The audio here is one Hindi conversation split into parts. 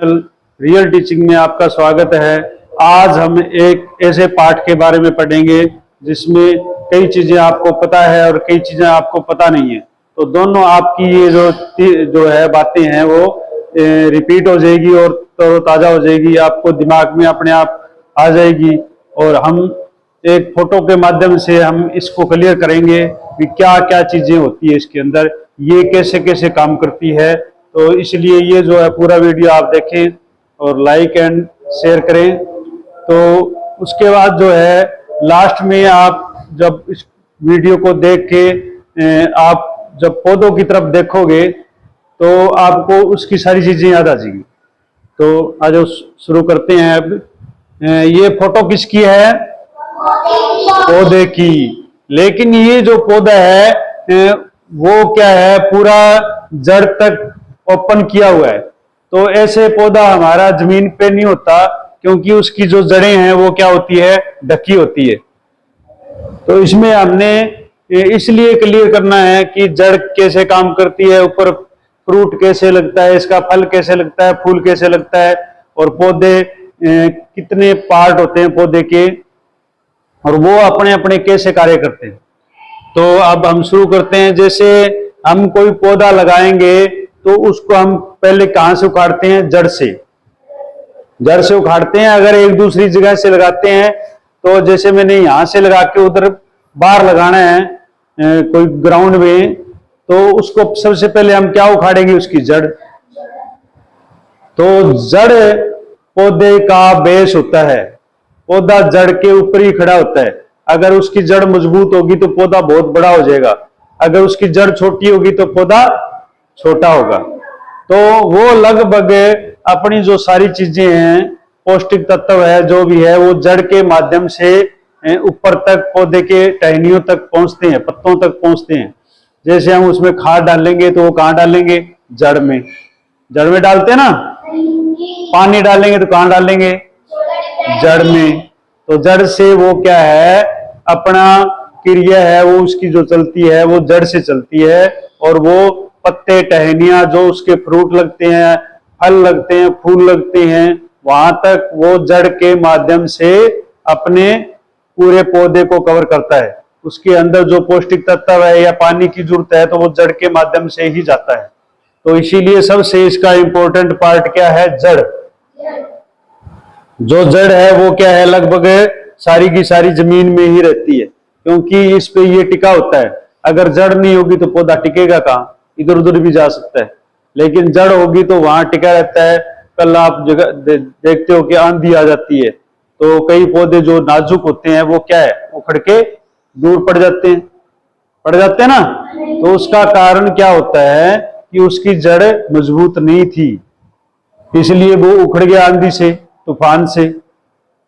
चैनल रियल टीचिंग में आपका स्वागत है। आज हम एक ऐसे पाठ के बारे में पढ़ेंगे जिसमें कई चीजें आपको पता है और कई चीजें आपको पता नहीं है। तो दोनों आपकी ये जो है बातें हैं वो रिपीट हो जाएगी और तरोताजा हो जाएगी, आपको दिमाग में अपने आप आ जाएगी। और हम एक फोटो के माध्यम से हम इसको क्लियर करेंगे कि क्या क्या चीजें होती है इसके अंदर, ये कैसे कैसे काम करती है। तो इसलिए ये जो है पूरा वीडियो आप देखें और लाइक एंड शेयर करें। तो उसके बाद जो है लास्ट में आप जब इस वीडियो को देख के आप जब पौधों की तरफ देखोगे तो आपको उसकी सारी चीजें याद आ जाएंगी। तो आज शुरू करते हैं। अब ये फोटो किसकी है? पौधे की। लेकिन ये जो पौधा है वो क्या है, पूरा जड़ तक ओपन किया हुआ है। तो ऐसे पौधा हमारा जमीन पे नहीं होता, क्योंकि उसकी जो जड़ें हैं वो क्या होती है, ढकी होती है। तो इसमें हमने इसलिए क्लियर करना है कि जड़ कैसे काम करती है, ऊपर फ्रूट कैसे लगता है, इसका फल कैसे लगता है, फूल कैसे लगता है, और पौधे कितने पार्ट होते हैं पौधे के, और वो अपने अपने कैसे कार्य करते हैं। तो अब हम शुरू करते हैं। जैसे हम कोई पौधा लगाएंगे तो उसको हम पहले कहां से उखाड़ते हैं? जड़ से। जड़ से उखाड़ते हैं। अगर एक दूसरी जगह से लगाते हैं तो जैसे मैंने यहां से लगा के उधर बाहर लगाना है कोई ग्राउंड में, तो उसको सबसे पहले हम क्या उखाड़ेंगे? उसकी जड़। तो जड़ पौधे का बेस होता है। पौधा जड़ के ऊपर ही खड़ा होता है। अगर उसकी जड़ मजबूत होगी तो पौधा बहुत बड़ा हो जाएगा, अगर उसकी जड़ छोटी होगी तो पौधा छोटा होगा। तो वो लगभग अपनी जो सारी चीजें हैं, पौष्टिक तत्व है जो भी है, वो जड़ के माध्यम से ऊपर तक पौधे के टहनियों तक पहुंचते हैं, पत्तों तक पहुंचते हैं। जैसे हम उसमें खाद डालेंगे तो वो कहां डालेंगे? जड़ में। जड़ में डालते हैं ना। पानी डालेंगे तो कहां डालेंगे? जड़ में। तो जड़ से वो क्या है, अपना क्रिया है वो उसकी जो चलती है वो जड़ से चलती है। और वो पत्ते टहनियां जो उसके फ्रूट लगते हैं, फल लगते हैं, फूल लगते हैं, वहां तक वो जड़ के माध्यम से अपने पूरे पौधे को कवर करता है। उसके अंदर जो पौष्टिक तत्व है या पानी की जरूरत है तो वो जड़ के माध्यम से ही जाता है। तो इसीलिए सबसे इसका इंपॉर्टेंट पार्ट क्या है? जड़। जो जड़ है वो क्या है, लगभग सारी की सारी जमीन में ही रहती है, क्योंकि इस पे ये टिका होता है। अगर जड़ नहीं होगी तो पौधा टिकेगा कहाँ? इधर उधर भी जा सकता है, लेकिन जड़ होगी तो वहां टिका रहता है। कल आप जगह देखते हो कि आंधी आ जाती है तो कई पौधे जो नाजुक होते हैं वो क्या है, उखड़ के दूर पड़ जाते हैं ना। तो उसका कारण क्या होता है कि उसकी जड़ मजबूत नहीं थी, इसलिए वो उखड़ गया आंधी से, तूफान से।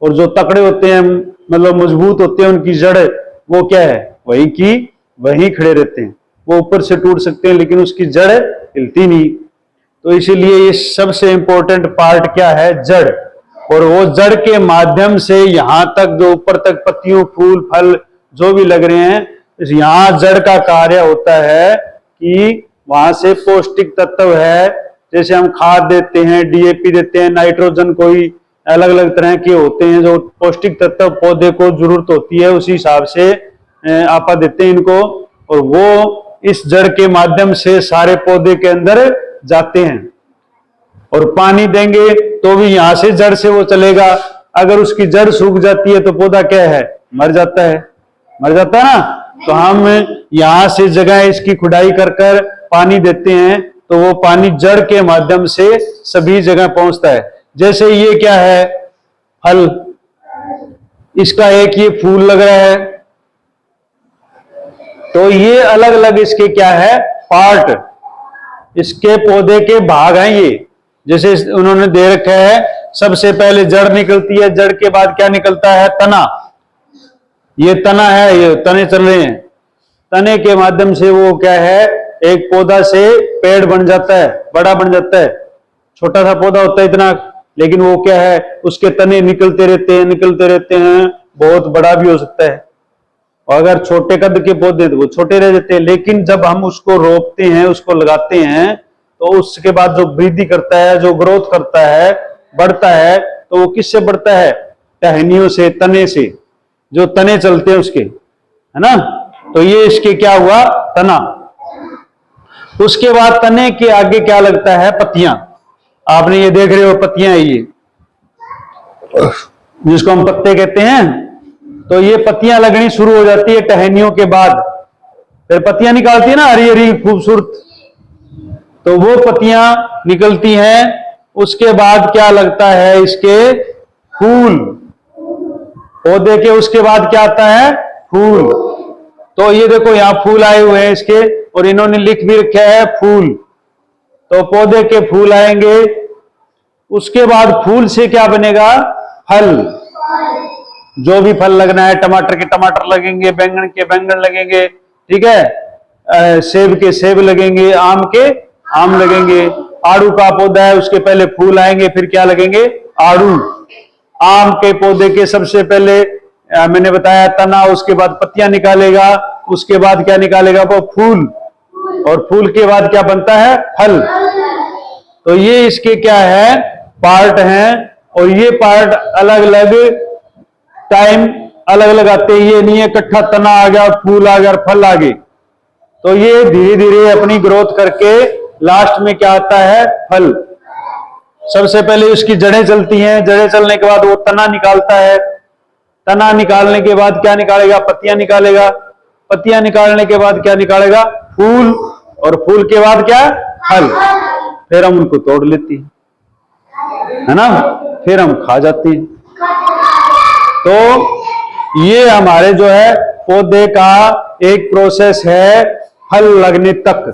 और जो तकड़े होते हैं, मतलब मजबूत होते हैं, उनकी जड़ वो क्या है, वहीं की वहीं खड़े रहते हैं। वो ऊपर से टूट सकते हैं लेकिन उसकी जड़ हिलती नहीं। तो इसीलिए ये सबसे इंपॉर्टेंट पार्ट क्या है? जड़। और वो जड़ के माध्यम से यहां तक जो ऊपर तक पत्तियों, फूल, फल जो भी लग रहे हैं, यहां जड़ का कार्य होता है कि वहां से पौष्टिक तत्व है। जैसे हम खाद देते हैं, डीएपी देते हैं, नाइट्रोजन, कोई अलग अलग तरह के होते हैं जो पौष्टिक तत्व पौधे को जरूरत होती है, उसी हिसाब से आपा देते हैं इनको। और वो इस जड़ के माध्यम से सारे पौधे के अंदर जाते हैं। और पानी देंगे तो भी यहां से जड़ से वो चलेगा। अगर उसकी जड़ सूख जाती है तो पौधा क्या है, मर जाता है ना। तो हम यहां से जगह इसकी खुदाई कर कर पानी देते हैं तो वो पानी जड़ के माध्यम से सभी जगह पहुंचता है। जैसे ये क्या है, फल, इसका एक ये फूल लग रहा है, तो ये अलग अलग इसके क्या है, पार्ट, इसके पौधे के भाग हैं ये। जैसे उन्होंने दे रखा है, सबसे पहले जड़ निकलती है, जड़ के बाद क्या निकलता है? तना। ये तना है, ये तने चल रहे हैं। तने के माध्यम से वो क्या है, एक पौधा से पेड़ बन जाता है, बड़ा बन जाता है। छोटा सा पौधा होता है इतना, लेकिन वो क्या है, उसके तने निकलते रहते हैं, बहुत बड़ा भी हो सकता है। और अगर छोटे कद के पौधे तो वो छोटे रह जाते हैं। लेकिन जब हम उसको रोपते हैं, उसको लगाते हैं, तो तो उसके बाद जो वृद्धि करता है, जो ग्रोथ करता है, बढ़ता है, तो वो किससे बढ़ता है? टहनियों से, तने से, जो तने चलते हैं उसके, है ना। तो ये इसके क्या हुआ? तना। उसके बाद तने के आगे क्या लगता है? पत्तियां। आपने ये देख रहे हो पत्तियां है ये, जिसको हम पत्ते कहते हैं। तो ये पत्तियां लगनी शुरू हो जाती है टहनियों के बाद, फिर पत्तियां निकालती है ना हरी हरी खूबसूरत, तो वो पत्तियां निकलती हैं। उसके बाद क्या लगता है? इसके फूल, पौधे के उसके बाद क्या आता है? फूल। तो ये देखो यहां फूल आए हुए हैं इसके, और इन्होंने लिख भी रखा है फूल। तो पौधे के फूल आएंगे, उसके बाद फूल से क्या बनेगा? फल। जो भी फल लगना है, टमाटर के टमाटर लगेंगे, बैंगन के बैंगन लगेंगे, ठीक है, सेब के सेब लगेंगे, आम के आम लगेंगे। आड़ू का पौधा है, उसके पहले फूल आएंगे, फिर क्या लगेंगे? आड़ू। आम के पौधे के सबसे पहले मैंने बताया तना, उसके बाद पत्तियां निकालेगा, उसके बाद क्या निकालेगा? वो फूल, और फूल के बाद क्या बनता है? फल। तो ये इसके क्या है? पार्ट हैं, और ये पार्ट अलग अलग टाइम अलग अलग आते हैं। ये नहीं है इकट्ठा तना आ गया, फूल आ गया और फल आ गए। तो ये धीरे धीरे अपनी ग्रोथ करके लास्ट में क्या आता है? फल। सबसे पहले उसकी जड़ें चलती हैं, जड़ें चलने के बाद वो तना निकालता है, तना निकालने के बाद क्या निकालेगा? पत्तियां निकालेगा, पत्तियां निकालने के बाद क्या निकालेगा? फूल, और फूल के बाद क्या? फल। फिर हम उनको तोड़ लेते हैं, है ना, फिर हम खा जाते हैं। तो ये हमारे जो है पौधे का एक प्रोसेस है फल लगने तक।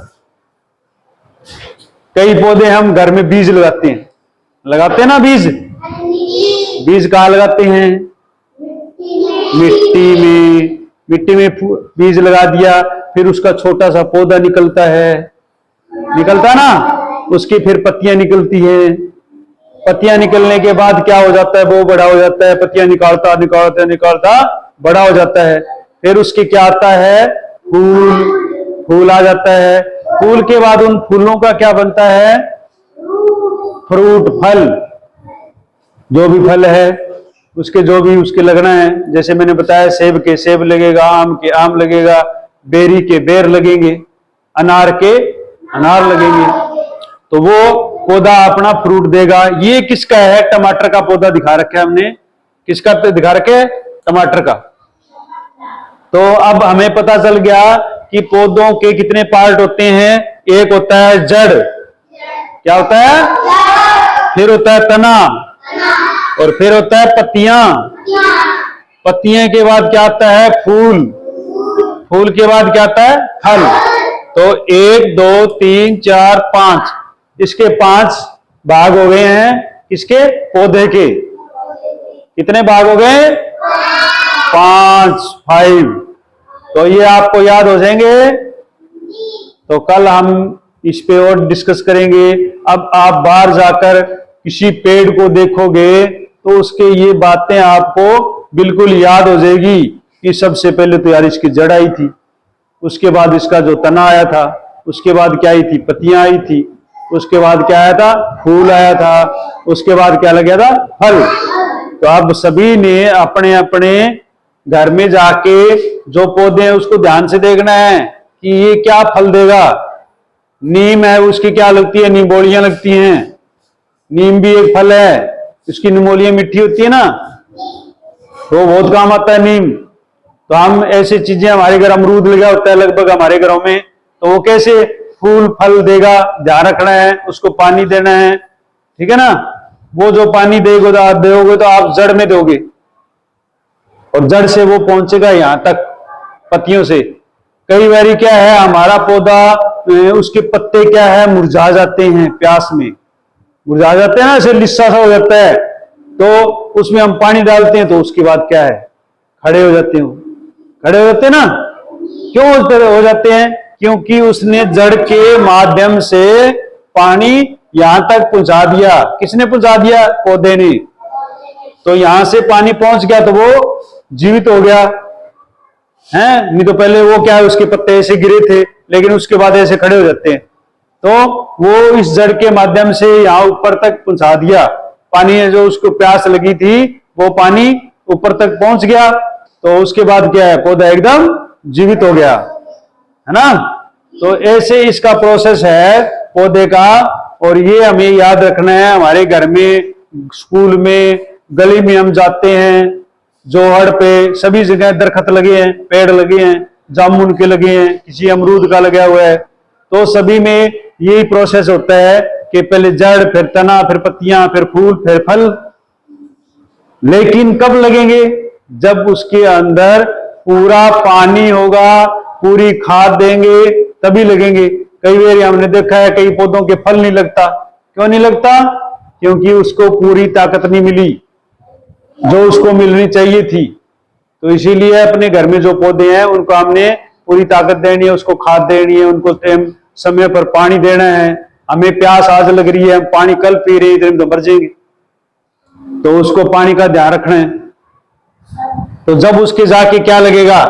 कई पौधे हम घर में बीज लगाते हैं ना, बीज। बीज कहाँ लगाते हैं? मिट्टी में। मिट्टी में बीज लगा दिया, फिर उसका छोटा सा पौधा निकलता है, निकलता ना, उसकी फिर पत्तियां निकलती हैं। पत्तियां निकलने के बाद क्या हो जाता है? वो बड़ा हो जाता है, पत्तियां निकालता निकालता निकालता बड़ा हो जाता है। फिर उसके क्या आता है? फूल। फूल आ जाता है। फूल के बाद उन फूलों का क्या बनता है? फ्रूट, फल। जो भी फल है उसके जो भी उसके लगना है, जैसे मैंने बताया सेब के सेब लगेगा, आम के आम लगेगा, बेरी के बेर लगेंगे, अनार के अनार लगेंगे। तो वो पौधा अपना फ्रूट देगा। ये किसका है? टमाटर का पौधा दिखा रखा है हमने। किसका दिखा रखे है? टमाटर का। तो अब हमें पता चल गया कि पौधों के कितने पार्ट होते हैं। एक होता है जड़, क्या होता है? फिर होता है तना, और फिर होता है पत्तियां। पत्तियां के बाद क्या आता है? फूल। फूल के बाद क्या आता है? फल। तो 1 2 3 4 5, इसके 5 भाग हो गए हैं। किसके? पौधे के। कितने भाग हो गए? 5। तो ये आपको याद हो जाएंगे। तो कल हम इस पे और डिस्कस करेंगे। अब आप बाहर जाकर किसी पेड़ को देखोगे तो उसके ये बातें आपको बिल्कुल याद हो जाएगी कि सबसे पहले तो यार इसकी जड़ आई थी, उसके बाद इसका जो तना आया था, उसके बाद क्या आई थी? पत्तियां आई थी, उसके बाद क्या आया था? फूल आया था, उसके बाद क्या लग गया था? फल। तो अब सभी ने अपने अपने घर में जाके जो पौधे हैं उसको ध्यान से देखना है कि ये क्या फल देगा। नीम है, उसकी क्या लगती है? निमोलियां लगती हैं। नीम भी एक फल है, उसकी निमोलियां मीठी होती है ना, तो बहुत काम आता है नीम। तो हम ऐसी चीजें, हमारे घर अमरूद लगा होता है लगभग हमारे घरों में, तो वो कैसे फूल फल देगा? ध्यान रखना है, उसको पानी देना है, ठीक है ना। वो जो पानी दोगे तो आप जड़ में दोगे, और जड़ से वो पहुंचेगा यहां तक पत्तियों से। कई बारी क्या है, हमारा पौधा उसके पत्ते क्या है? मुरझा जाते हैं, प्यास में मुरझा जाते हैं ना, ऐसे लिस्सा सा हो जाता है। तो उसमें हम पानी डालते हैं तो उसके बाद क्या है? खड़े हो जाते हैं। खड़े हो जाते हैं ना। क्यों हो जाते हैं? क्योंकि उसने जड़ के माध्यम से पानी यहां तक पहुंचा दिया। किसने पहुंचा दिया? पौधे ने। तो यहां से पानी पहुंच गया तो वो जीवित हो गया है। नहीं तो पहले वो क्या है, उसके पत्ते ऐसे गिरे थे, लेकिन उसके बाद ऐसे खड़े हो जाते हैं। तो वो इस जड़ के माध्यम से यहाँ ऊपर तक पहुंचा दिया। पानी जो उसको प्यास लगी थी वो पानी ऊपर तक पहुंच गया, तो उसके बाद क्या है, पौधा एकदम जीवित हो गया, है ना। तो ऐसे इसका प्रोसेस है पौधे का, और ये हमें याद रखना है। हमारे घर में, स्कूल में, गली में हम जाते हैं, जोहड़ पे सभी जगह दरख्त लगे हैं, पेड़ लगे हैं, जामुन के लगे हैं, किसी अमरूद का लगा हुआ है, तो सभी में यही प्रोसेस होता है कि पहले जड़, फिर तना, फिर पत्तियां, फिर फूल, फिर फल। लेकिन कब लगेंगे, जब उसके अंदर पूरा पानी होगा, पूरी खाद देंगे तभी लगेंगे। कई बार हमने देखा है कई पौधों के फल नहीं लगता। क्यों नहीं लगता? क्योंकि उसको पूरी ताकत नहीं मिली जो उसको मिलनी चाहिए थी। तो इसीलिए अपने घर में जो पौधे हैं उनको हमने पूरी ताकत देनी है, उसको खाद देनी है, उनको समय पर पानी देना है। हमें प्यास आज लग रही है, हम पानी कल पी रहे हैं, इधर तो मर जाएंगे, तो उसको पानी का ध्यान रखना है। तो जब उसके जाके क्या लगेगा,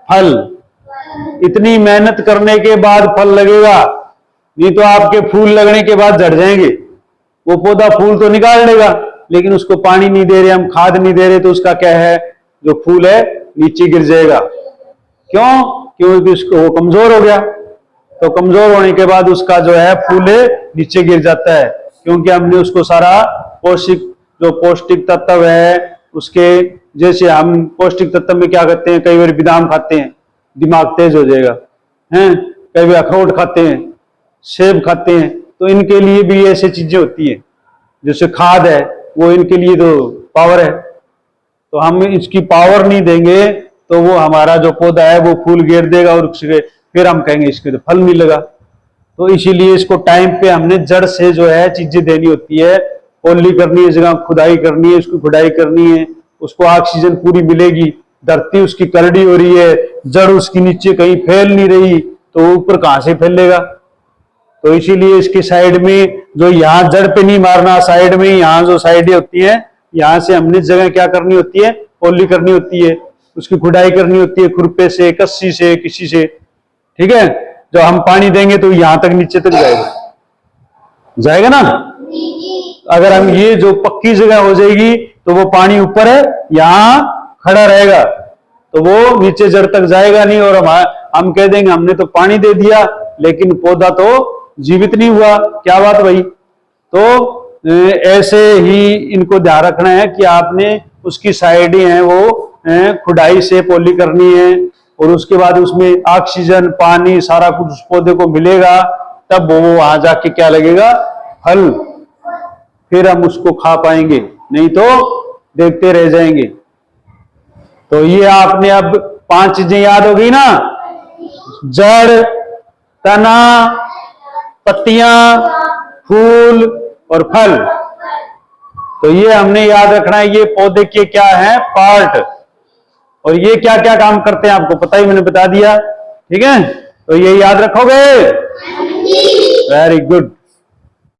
फल। इतनी मेहनत करने के बाद फल लगेगा, नहीं तो आपके फूल लगने के बाद झड़ जाएंगे। वो पौधा फूल तो निकाल लेगा, लेकिन उसको पानी नहीं दे रहे, हम खाद नहीं दे रहे, तो उसका क्या है, जो फूल है नीचे गिर जाएगा। क्यों? क्योंकि उसको वो कमजोर हो गया। तो कमजोर होने के बाद उसका जो है फूल नीचे गिर जाता है, क्योंकि हमने उसको सारा पौष्टिक तत्व है उसके, जैसे हम पौष्टिक तत्व में क्या करते हैं, कई बार बादाम खाते हैं दिमाग तेज हो जाएगा, हैं, कई बार अखरोट खाते हैं, सेब खाते हैं, तो इनके लिए भी ऐसी चीजें होती है। जैसे खाद है वो इनके लिए तो पावर है, तो हम इसकी पावर नहीं देंगे तो वो हमारा जो पौधा है वो फूल घेर देगा, और फिर हम कहेंगे इसके तो फल नहीं लगा। तो इसीलिए इसको टाइम पे हमने जड़ से जो है चीजें देनी होती है, ओली करनी है, जगह खुदाई करनी है, उसकी खुदाई करनी है, उसको ऑक्सीजन पूरी मिलेगी। धरती उसकी करड़ी हो रही है, जड़ उसकी नीचे कहीं फैल नहीं रही, तो ऊपर कहां से फैलेगा। तो इसीलिए इसकी साइड में जो यहाँ जड़ पे नहीं मारना, साइड में यहाँ जो साइडें होती है, यहाँ से हमने जगह क्या करनी होती है, ओली करनी होती है, उसकी खुदाई करनी होती है, खुरपे से, कस्सी से, किसी से, ठीक है। जो हम पानी देंगे तो यहां तक नीचे तक जाएगा ना। अगर हम ये जो पक्की जगह हो जाएगी तो वो पानी ऊपर है यहां खड़ा रहेगा, तो वो नीचे जड़ तक जाएगा नहीं, और हम कह देंगे हमने तो पानी दे दिया लेकिन पौधा तो जीवित नहीं हुआ। क्या बात भाई। तो ऐसे ही इनको ध्यान रखना है कि आपने उसकी साइडें हैं वो खुदाई से पोली करनी है, और उसके बाद उसमें ऑक्सीजन, पानी सारा कुछ उस पौधे को मिलेगा, तब वो वहां जाके क्या लगेगा, फल। फिर हम उसको खा पाएंगे, नहीं तो देखते रह जाएंगे। तो ये आपने अब 5 चीजें याद हो गई ना, जड़, तना, पत्तियां, फूल और फल। तो ये हमने याद रखना है, ये पौधे के क्या है, पार्ट, और ये क्या क्या काम करते हैं आपको पता ही, मैंने बता दिया, ठीक है। तो ये याद रखोगे, वेरी गुड।